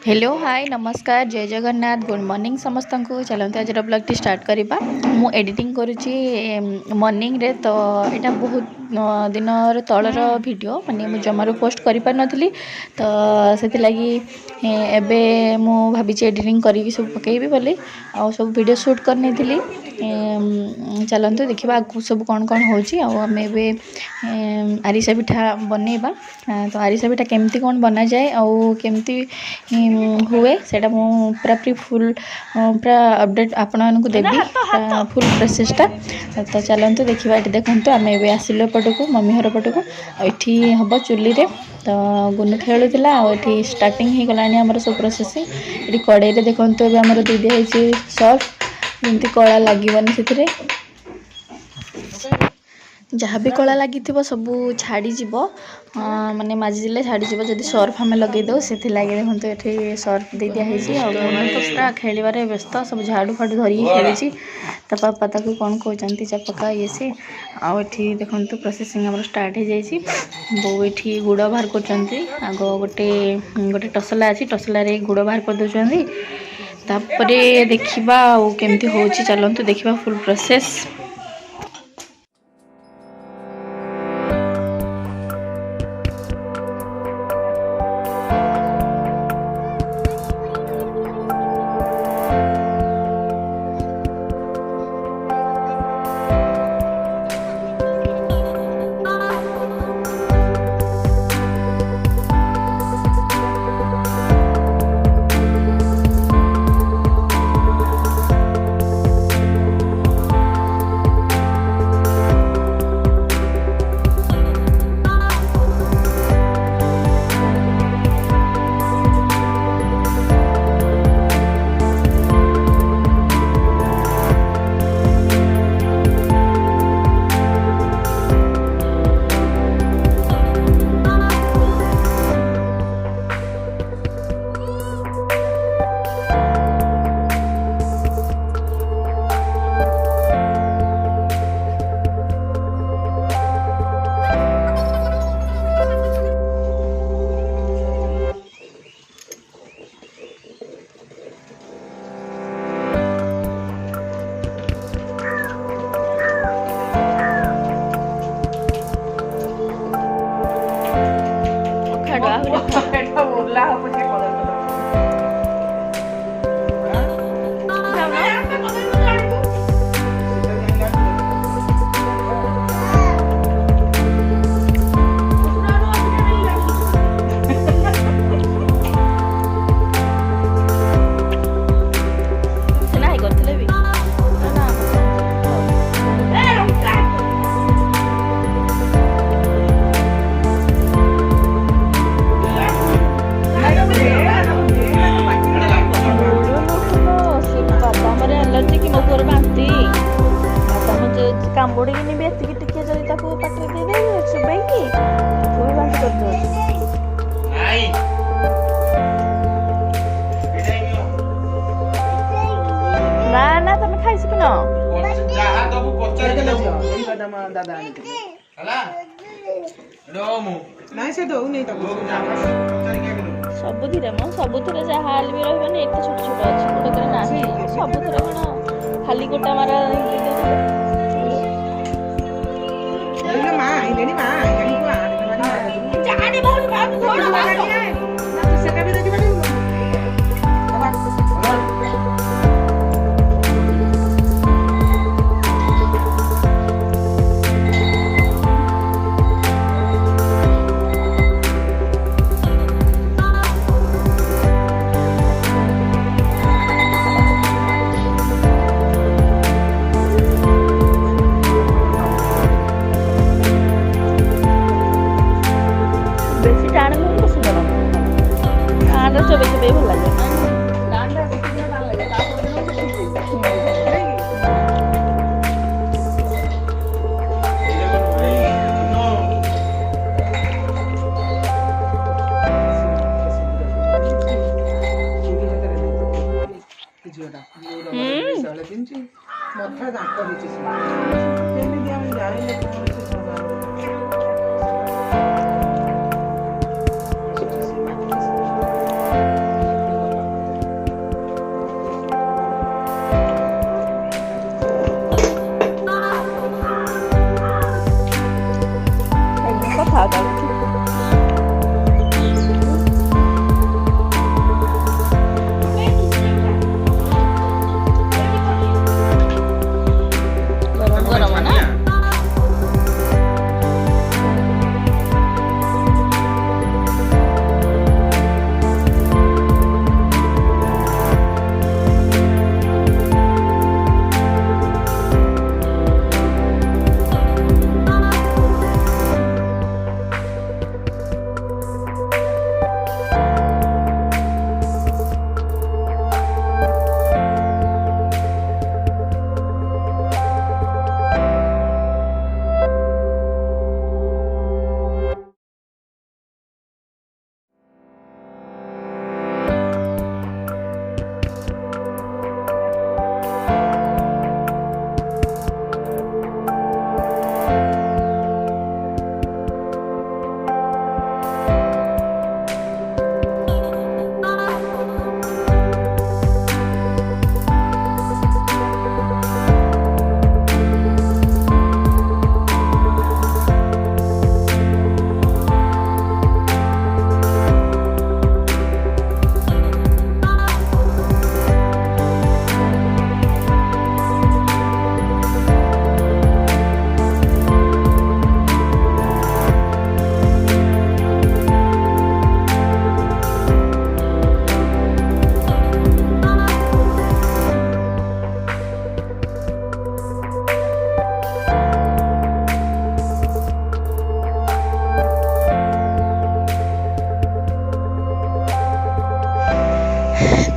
hello hi नमस्कार जय Jagannath good morning समस्त को चलते आज ब्लॉग टी स्टार्ट करवा मु एडिटिंग करुच्ची मॉर्निंग रे तो यहाँ बहुत दिन तलर वीडियो माने मु जमारू पोस्ट कर पार नथली तो से लगी एबे मु भाभी एडिटिंग करी सब पकेबी बोली आ सब वीडियो शूट करनी थी चलते देखा आगू सब कौन कौन होमें आरिसा पिठा बनइबा तो आरिसा पिठा केमती कौन बना जाए आउ केमती हुए सेटा मु पूरा फुल पूरा अपडेट आपण मानक देवी फुल प्रोसेसटा तो चलते देखा ये देखते आम ए आसिलु पटक मम्मी घर पटक ये हम चुली रे तो गुनु खेलुला ये स्टार्टिंग हो गलानी आमर सब प्रोसेसिंग ये कड़े देखते आम दी दिखाई सर्फ जमी कला लगभग से जहाँ भी कला लगी सब छाड़ीज माने माजिले छाड़ीज जब सर्फ आम लगे दो से लगे देखते ये सर्फ दे दिखाई तो पूरा खेल व्यस्त सब झाड़ू फाड़ू धरिकी खेली तो पापा ताकू कौन कहते चपका ये सी आठी देखते प्रोसेसिंग आम स्टार्ट हो जाए बो ये गुड़ बाहर कर आग गोटे गोटे टसला अच्छी टसलार गुड़ बाहर कर दौरान तापर देखा केमती हो चलते देखा फुल प्रोसेस कांबोड़ी भी एतिकी टिके जदि ताको पाटे दे दे चुबैकी कोई बात कर दो ना ना तुम खाइस कि न जहा दबु पचार के दियो एई बादाम दादा आनी हला रोमु नाइ से दउ नै ताको सबुथिरे म सबुथिरे जा हाल भी रहबे नै एते छोट छोट अछि गोटे करे नाही सबुथिरे कोन खाली गोटा मारा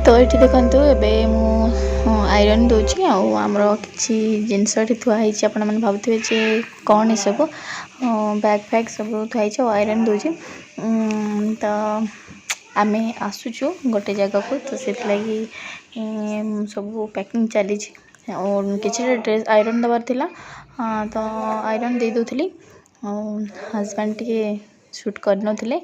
तो ये देखु एवं आयरन दूची आमर कि जिनस थुआई आपण मैंने भावुवे जे कौन ये सब बैग फैग सब थुआई आयरन दूची तो आम आसुचु गोटे जगह को तो से लगी सब पैकिंग चली किसी ड्रेस आयरन दबार थिला तो आयरन दे दूली हजबैंड टे शूट करनथिले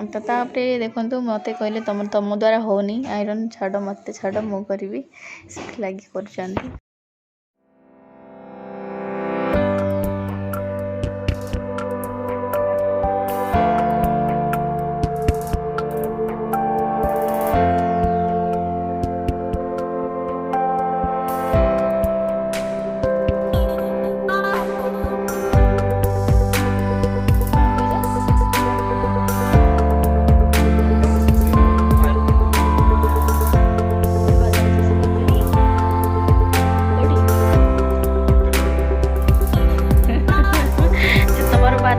तो तापरे देखो मत कहले तुम द्वारा होनी आयरन छाड़ मत छाड़ मु करी से लगी कर